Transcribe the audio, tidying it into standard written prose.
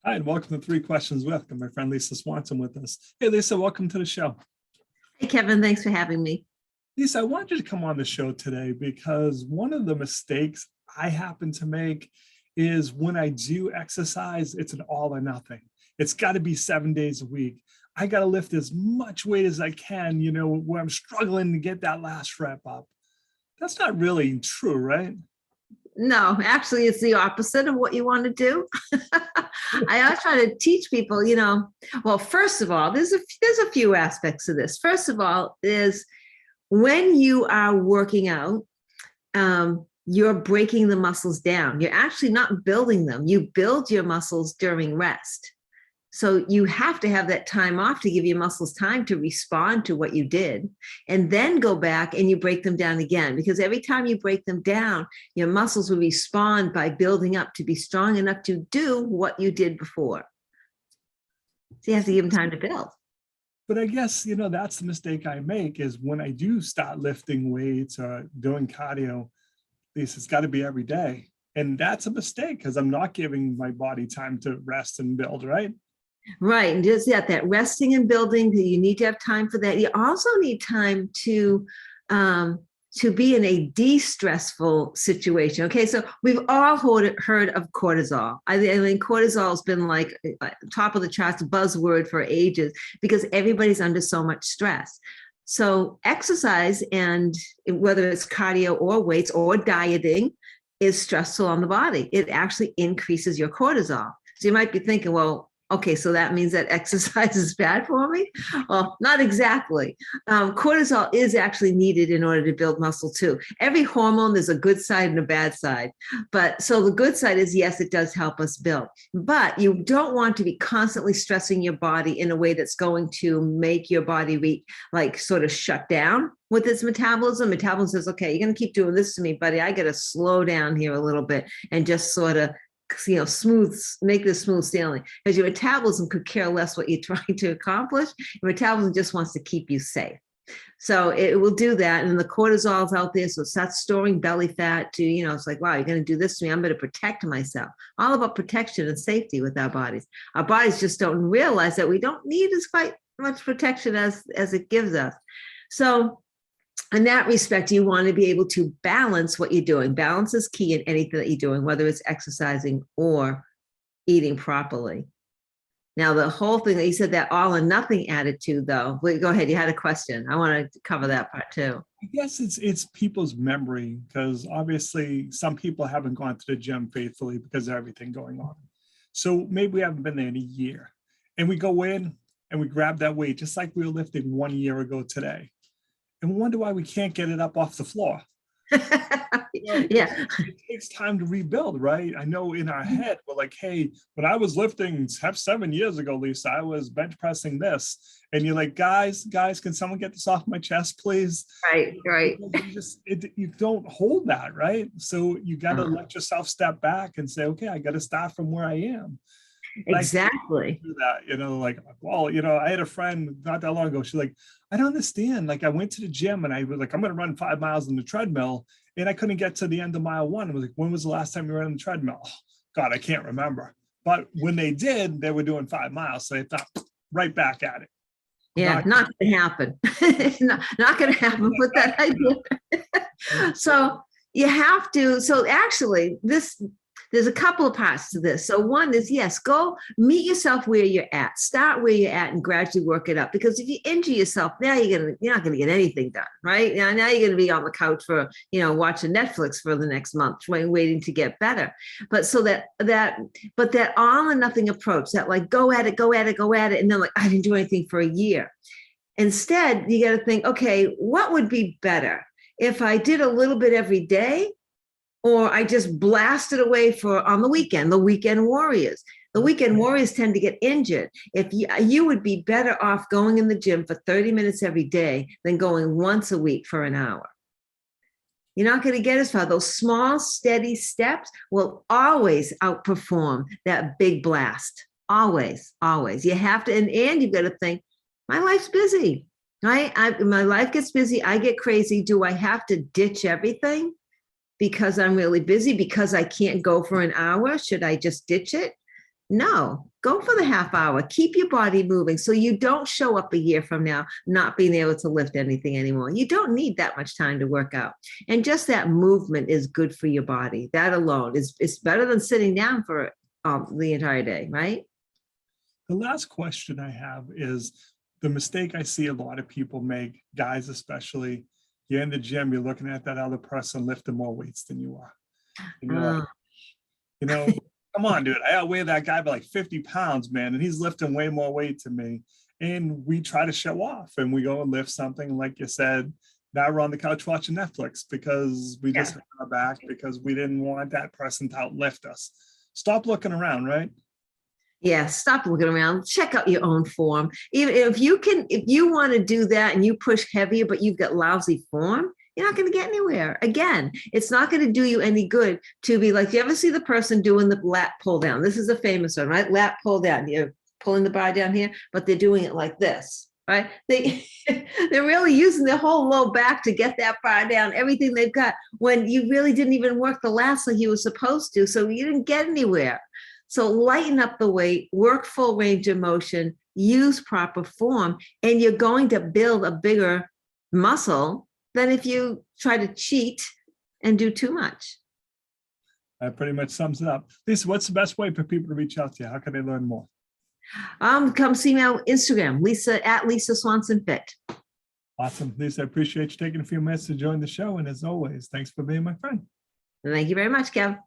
Hi, and welcome to Three Questions With. Got my friend Lisa Swanson with us. Hey, Lisa, welcome to the show. Hey, Kevin, thanks for having me. Lisa, I wanted you to come on the show today because one of the mistakes I happen to make is when I do exercise, it's an all or nothing. It's got to be 7 days a week. I got to lift as much weight as I can, where I'm struggling to get that last rep up. That's not really true, right? No, actually, it's the opposite of what you want to do. I always try to teach people, well, first of all, there's a few aspects to this. First of all, is when you are working out, you're breaking the muscles down. You're actually not building them. You build your muscles during rest. So you have to have that time off to give your muscles time to respond to what you did, and then go back and you break them down again, because every time you break them down, your muscles will respond by building up to be strong enough to do what you did before. So you have to give them time to build. But I guess, that's the mistake I make is when I do start lifting weights or doing cardio, at least it's got to be every day. And that's a mistake because I'm not giving my body time to rest and build, right? Right. And just that resting and building, you need to have time for that. You also need time to be in a de-stressful situation. Okay, so we've all heard of cortisol. I mean, cortisol has been like top of the charts buzzword for ages because everybody's under so much stress. So exercise, and whether it's cardio or weights or dieting, is stressful on the body. It actually increases your cortisol. So you might be thinking, well, okay, so that means that exercise is bad for me? Well, not exactly. Cortisol is actually needed in order to build muscle too. Every hormone, there's a good side and a bad side. But so the good side is, yes, it does help us build. But you don't want to be constantly stressing your body in a way that's going to make your body sort of shut down with its metabolism. Metabolism says, okay, you're going to keep doing this to me, buddy. I got to slow down here a little bit and just sort of make this smooth sailing, because your metabolism could care less what you're trying to accomplish. Your metabolism just wants to keep you safe. So it will do that. And the cortisol's out there. So it starts storing belly fat to, it's like, wow, you're going to do this to me. I'm going to protect myself. All about protection and safety with our bodies. Our bodies just don't realize that we don't need as quite much protection as it gives us. So in that respect, you want to be able to balance what you're doing. Balance is key in anything that you're doing, whether it's exercising or eating properly. Now, the whole thing that you said, that all or nothing attitude, though, go ahead. You had a question. I want to cover that part too. I guess it's people's memory, because obviously some people haven't gone to the gym faithfully because of everything going on. So maybe we haven't been there in a year, and we go in and we grab that weight just like we were lifting 1 year ago today. And we wonder why we can't get it up off the floor. Yeah. It takes time to rebuild, right? I know in our head, we're like, hey, when I was lifting 7 years ago, Lisa, I was bench pressing this. And you're like, guys, can someone get this off my chest, please? Right. You don't hold that, right? So you got to let yourself step back and say, okay, I got to start from where I am. Exactly. Do that, I had a friend not that long ago. She's like, I don't understand. Like, I went to the gym and I was like, I'm going to run 5 miles on the treadmill, and I couldn't get to the end of mile 1. I was like, when was the last time you ran on the treadmill? Oh, God, I can't remember. But when they did, they were doing 5 miles. So they thought right back at it. Yeah, not going to happen. not going to happen with that idea. So you have to. So actually, there's a couple of parts to this. So one is, yes, go meet yourself where you're at. Start where you're at and gradually work it up. Because if you injure yourself, now you're not going to get anything done, right? Now you're going to be on the couch for, watching Netflix for the next month, waiting to get better. But that all or nothing approach, that like go at it, and then like I didn't do anything for a year. Instead, you got to think, okay, what would be better if I did a little bit every day? Or I just blasted away on the weekend, the weekend warriors. The weekend warriors tend to get injured. If you would be better off going in the gym for 30 minutes every day than going once a week for an hour. You're not going to get as far. Those small, steady steps will always outperform that big blast. Always, always. You have to, and you've got to think, my life's busy, right? My life gets busy. I get crazy. Do I have to ditch everything because I'm really busy, because I can't go for an hour? Should I just ditch it? No, go for the half hour. Keep your body moving so you don't show up a year from now not being able to lift anything anymore. You don't need that much time to work out. And just that movement is good for your body. That alone is better than sitting down for the entire day, right? The last question I have is the mistake I see a lot of people make, guys especially. You're in the gym, you're looking at that other person lifting more weights than you are. And you're like, you know, come on, dude, I outweigh that guy by like 50 pounds, man, and he's lifting way more weight than me. And we try to show off and we go and lift something, like you said. Now we're on the couch watching Netflix because we just had our back because we didn't want that person to outlift us. Stop looking around, right? Yeah, stop looking around. Check out your own form. Even if you want to do that and you push heavier, but you've got lousy form, you're not going to get anywhere. Again, it's not going to do you any good to be like, you ever see the person doing the lat pull down? This is a famous one, right? Lat pull down. You're pulling the bar down here, but they're doing it like this, right? They're really using their whole low back to get that bar down, everything they've got, when you really didn't even work the lats like you were supposed to. So you didn't get anywhere. So lighten up the weight, work full range of motion, use proper form, and you're going to build a bigger muscle than if you try to cheat and do too much. That pretty much sums it up. Lisa, what's the best way for people to reach out to you? How can they learn more? Come see me on Instagram, Lisa at Lisa Swanson Fit. Awesome. Lisa, I appreciate you taking a few minutes to join the show. And as always, thanks for being my friend. Thank you very much, Kev.